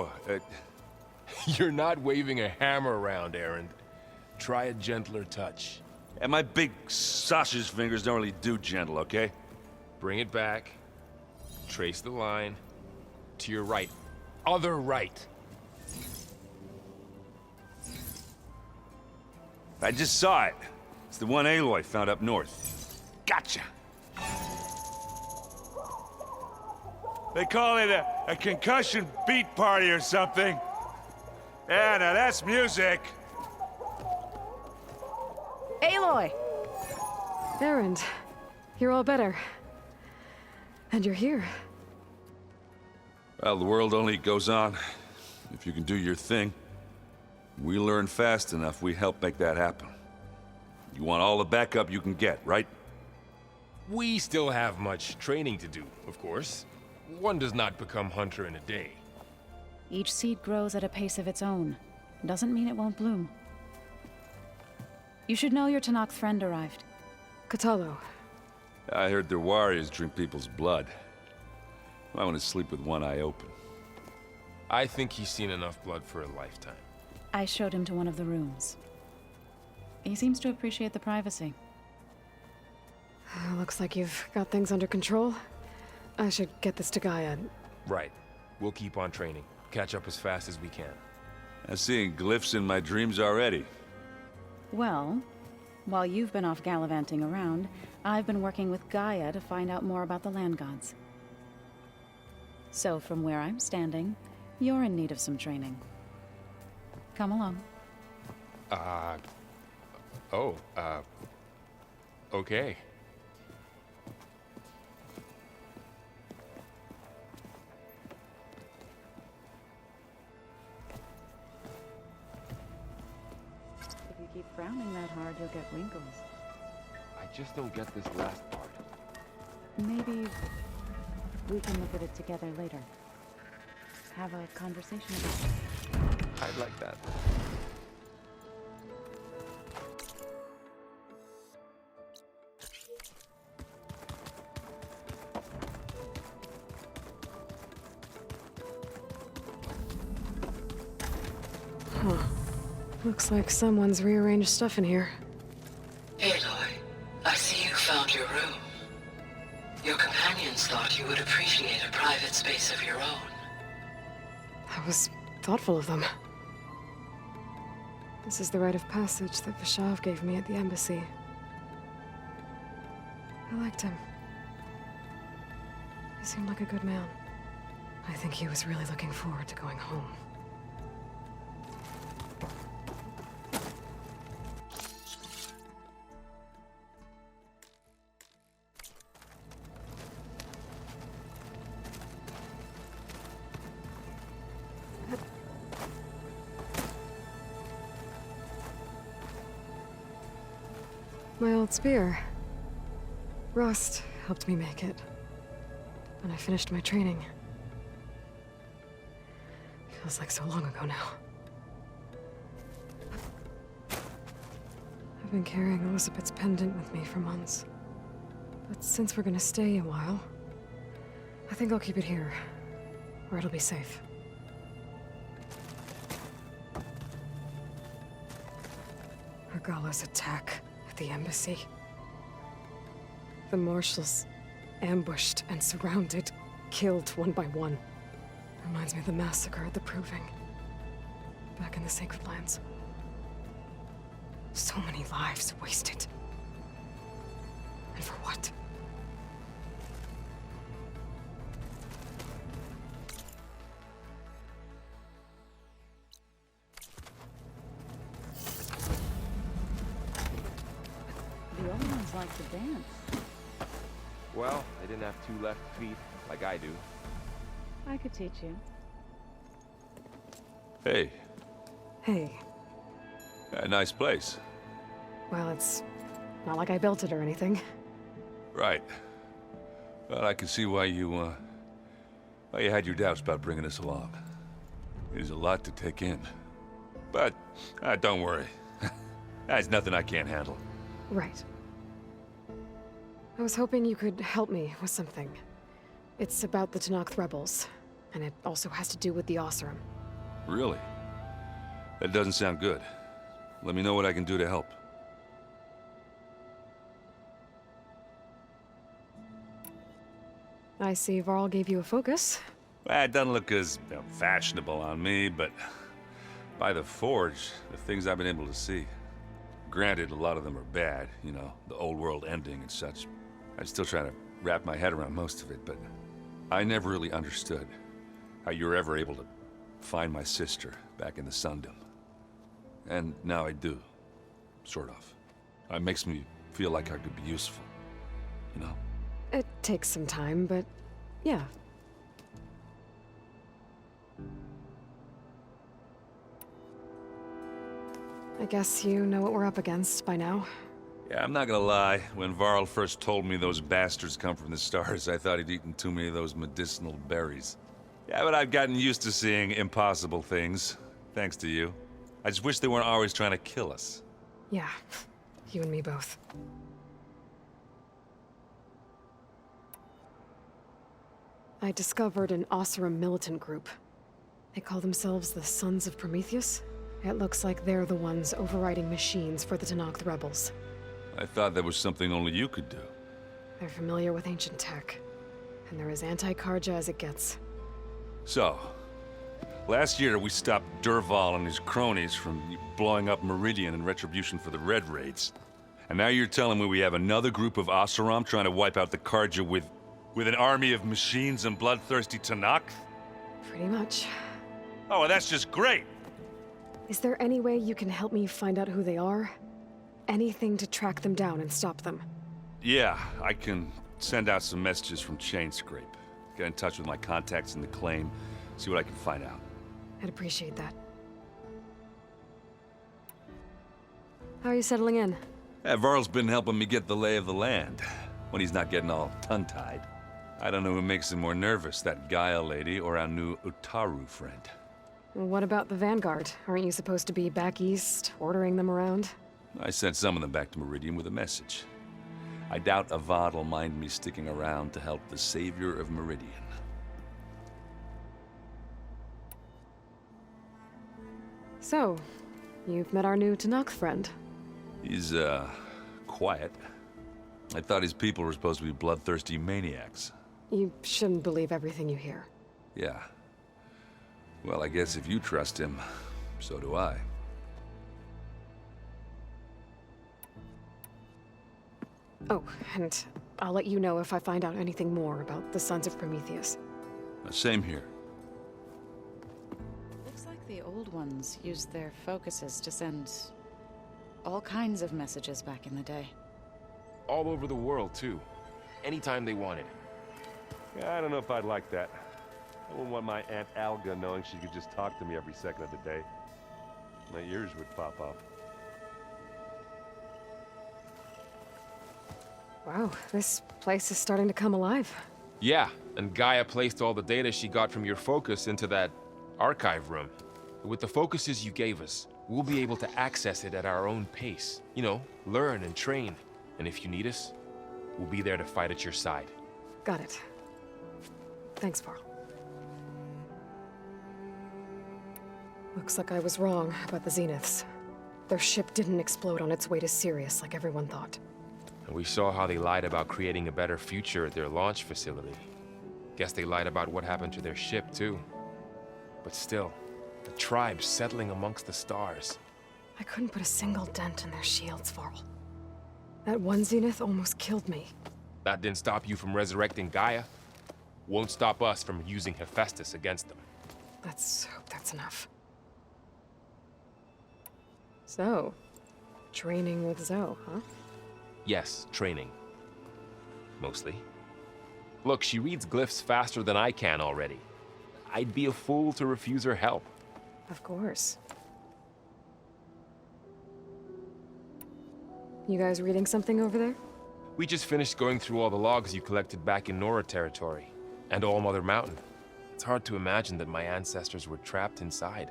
Oh, You're not waving a hammer around, Erend. Try a gentler touch. and my big sausage fingers don't really do gentle, okay? Bring it back. Trace the line. To your right. Other right. I just saw it. It's the one Aloy found up north. Gotcha! They call it a concussion beat party or something. Yeah, now that's music. Aloy! Erend, you're all better. And you're here. Well, the world only goes on if you can do your thing. We learn fast enough, we help make that happen. You want all the backup you can get, right? We still have much training to do, of course. One does not become hunter in a day. Each seed grows at a pace of its own. Doesn't mean it won't bloom. You should know your Tenakth friend arrived. Kotallo. I heard their warriors drink people's blood. I want to sleep with one eye open. I think he's seen enough blood for a lifetime. I showed him to one of the rooms. He seems to appreciate the privacy. Looks like you've got things under control. I should get this to Gaia. Right. We'll keep on training. Catch up as fast as we can. I'm seeing glyphs in my dreams already. Well, while you've been off gallivanting around, I've been working with Gaia to find out more about the land gods. So from where I'm standing, you're in need of some training. Come along. Okay. If you keep frowning that hard, you'll get wrinkles. I just don't get this last part. Maybe we can look at it together later. Have a conversation about it. I'd like that. Huh. Looks like someone's rearranged stuff in here. Aloy, I see you found your room. Your companions thought you would appreciate a private space of your own. That was thoughtful of them. This is the rite of passage that Vishav gave me at the embassy. I liked him. He seemed like a good man. I think he was really looking forward to going home. My old spear. Rust helped me make it. When I finished my training. Feels like so long ago now. I've been carrying Elizabeth's pendant with me for months. But since we're gonna stay a while, I think I'll keep it here, where it'll be safe. Regala's attack at the embassy. The marshals ambushed and surrounded, killed one by one. Reminds me of the massacre at the Proving. Back in the Sacred Lands. So many lives wasted. And for what? The old ones like to dance. Well, they didn't have two left feet, like I do. I could teach you. Hey, Hey, a nice place. well, it's not like I built it or anything. Right. Well, I can see why you had your doubts about bringing us along. It is a lot to take in. But, don't worry. That's nothing I can't handle. Right. I was hoping you could help me with something. It's about the Tenakth rebels. And it also has to do with the Oseram. Really? That doesn't sound good. Let me know what I can do to help. I see Varl gave you a focus. Well, it doesn't look as fashionable on me, but by the Forge, the things I've been able to see. Granted, a lot of them are bad, you know, the old world ending and such. I'm still trying to wrap my head around most of it, but I never really understood how you were ever able to find my sister back in the Sundom. And now I do. Sort of. It makes me feel like I could be useful. You know? It takes some time, but yeah. I guess you know what we're up against by now. Yeah, I'm not gonna lie. When Varl first told me those bastards come from the stars, I thought he'd eaten too many of those medicinal berries. Yeah, but I've gotten used to seeing impossible things, thanks to you. I just wish they weren't always trying to kill us. Yeah, you and me both. I discovered an Oseram militant group. They call themselves the Sons of Prometheus. It looks like they're the ones overriding machines for the Tenakth rebels. I thought that was something only you could do. They're familiar with ancient tech, and they're as anti-Karja as it gets. So, last year we stopped Dervahl and his cronies from blowing up Meridian in retribution for the Red Raids. And now you're telling me we have another group of Oseram trying to wipe out the Karja with an army of machines and bloodthirsty Tenakth? Pretty much. Oh, well, that's just great! Is there any way you can help me find out who they are? Anything to track them down and stop them. Yeah, I can send out some messages from Chainscrape. Get in touch with my contacts in the claim, see what I can find out. I'd appreciate that. How are you settling in? Yeah, Varl's been helping me get the lay of the land, when he's not getting all tongue-tied. I don't know who makes him more nervous, that Gaia lady or our new Utaru friend. What about the Vanguard? Aren't you supposed to be back east, ordering them around? I sent some of them back to Meridian with a message. I doubt Avad will mind me sticking around to help the savior of Meridian. So, you've met our new Tenakth friend. He's, quiet. I thought his people were supposed to be bloodthirsty maniacs. You shouldn't believe everything you hear. Yeah. Well, I guess if you trust him, so do I. Oh, and I'll let you know if I find out anything more about the Sons of Prometheus. Same here. Looks like the old ones used their focuses to send all kinds of messages back in the day. All over the world, too. Anytime they wanted. Yeah, I don't know if I'd like that. I wouldn't want my Aunt Alga knowing she could just talk to me every second of the day. My ears would pop off. Wow, this place is starting to come alive. Yeah, and Gaia placed all the data she got from your focus into that archive room. With the focuses you gave us, we'll be able to access it at our own pace. You know, learn and train. And if you need us, we'll be there to fight at your side. Got it. Thanks, Varl. Looks like I was wrong about the Zeniths. Their ship didn't explode on its way to Sirius like everyone thought. And we saw how they lied about creating a better future at their launch facility. Guess they lied about what happened to their ship, too. But still, the tribe settling amongst the stars. I couldn't put a single dent in their shields, Varl. That one Zenith almost killed me. That didn't stop you from resurrecting Gaia. Won't stop us from using Hephaestus against them. Let's hope that's enough. So, training with Zoe, huh? Yes, training. Mostly. Look, she reads glyphs faster than I can already. I'd be a fool to refuse her help. Of course. You guys reading something over there? We just finished going through all the logs you collected back in Nora territory, and All Mother Mountain. It's hard to imagine that my ancestors were trapped inside,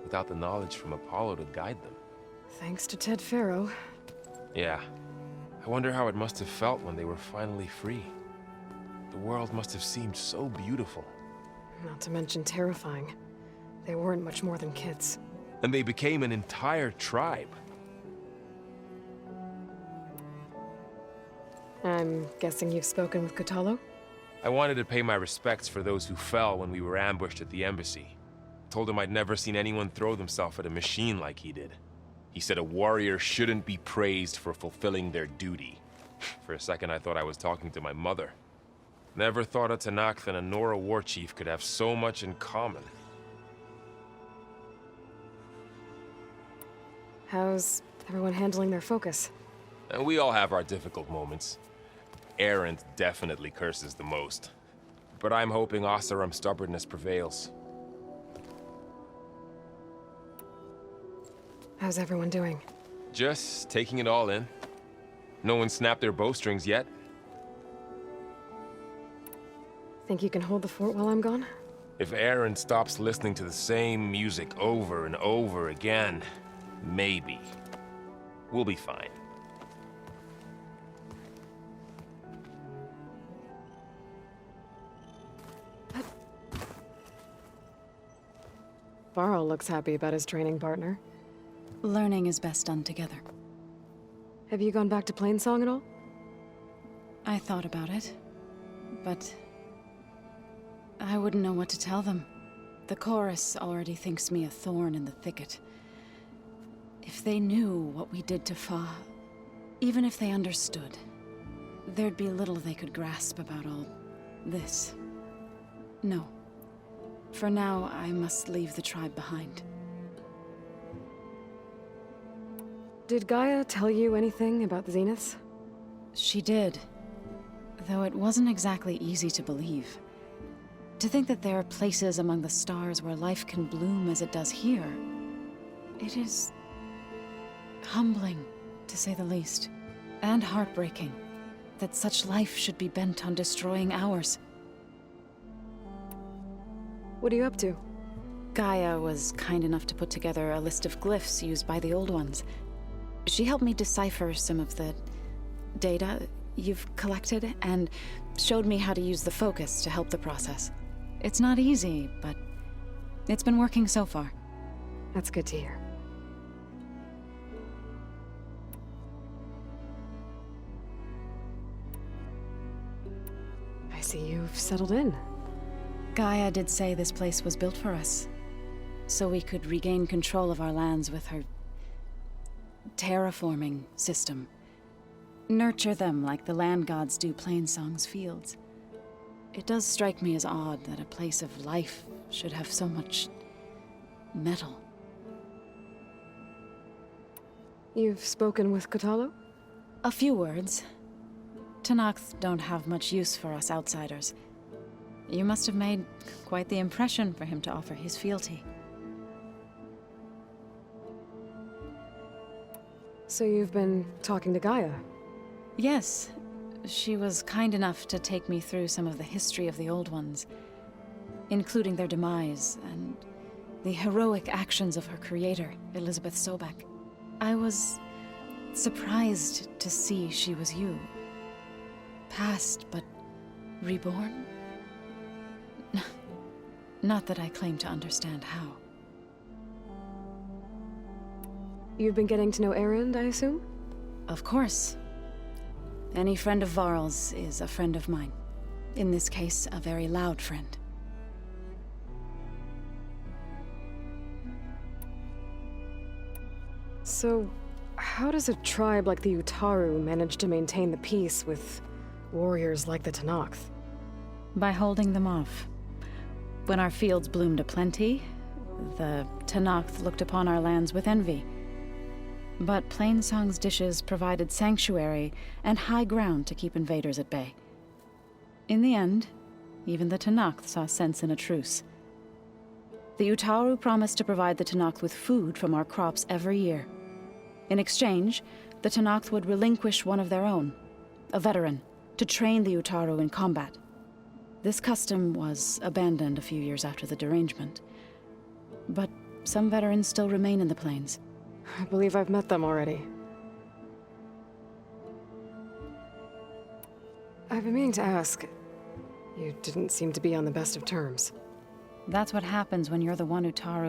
without the knowledge from Apollo to guide them. Thanks to Ted Faro. Yeah. I wonder how it must have felt when they were finally free. The world must have seemed so beautiful. Not to mention terrifying. They weren't much more than kids. And they became an entire tribe. I'm guessing you've spoken with Kotallo? I wanted to pay my respects for those who fell when we were ambushed at the embassy. Told him I'd never seen anyone throw themselves at a machine like he did. He said a warrior shouldn't be praised for fulfilling their duty. For a second, I thought I was talking to my mother. Never thought a Tenakth and a Nora war chief could have so much in common. How's everyone handling their focus? And we all have our difficult moments. Erend definitely curses the most. But I'm hoping Oseram's stubbornness prevails. How's everyone doing? Just taking it all in. No one snapped their bowstrings yet. Think you can hold the fort while I'm gone? If Erend stops listening to the same music over and over again, maybe. We'll be fine. Varl looks happy about his training partner. Learning is best done together. Have you gone back to Plainsong at all? I thought about it, but I wouldn't know what to tell them. The chorus already thinks me a thorn in the thicket. If they knew what we did to Fa, even if they understood, there'd be little they could grasp about all this. No. For now, I must leave the tribe behind. Did Gaia tell you anything about the Zeniths? She did, though it wasn't exactly easy to believe. To think that there are places among the stars where life can bloom as it does here, it is humbling, to say the least, and heartbreaking that such life should be bent on destroying ours. What are you up to? Gaia was kind enough to put together a list of glyphs used by the Old Ones. She helped me decipher some of the data you've collected, and showed me how to use the focus to help the process. It's not easy, but it's been working so far. That's good to hear. I see you've settled in. Gaia did say this place was built for us, so we could regain control of our lands with her terraforming system. Nurture them like the land gods do Plainsong's fields. It does strike me as odd that a place of life should have so much metal. You've spoken with Kotallo? A few words. Tenakth don't have much use for us outsiders. You must have made quite the impression for him to offer his fealty. So you've been talking to Gaia? Yes. She was kind enough to take me through some of the history of the Old Ones, including their demise and the heroic actions of her creator, Elizabeth Sobek. I was surprised to see she was you. Past, but reborn? Not that I claim to understand how. You've been getting to know Erend, I assume? Of course. Any friend of Varl's is a friend of mine. In this case, a very loud friend. So, how does a tribe like the Utaru manage to maintain the peace with warriors like the Tenakth? By holding them off. When our fields bloomed aplenty, the Tenakth looked upon our lands with envy. But Plainsong's dishes provided sanctuary and high ground to keep invaders at bay. In the end, even the Tenakth saw sense in a truce. The Utaru promised to provide the Tenakth with food from our crops every year. In exchange, the Tenakth would relinquish one of their own, a veteran, to train the Utaru in combat. This custom was abandoned a few years after the derangement. But some veterans still remain in the plains. I believe I've met them already. I've been meaning to ask. You didn't seem to be on the best of terms. That's what happens when you're the one Utaru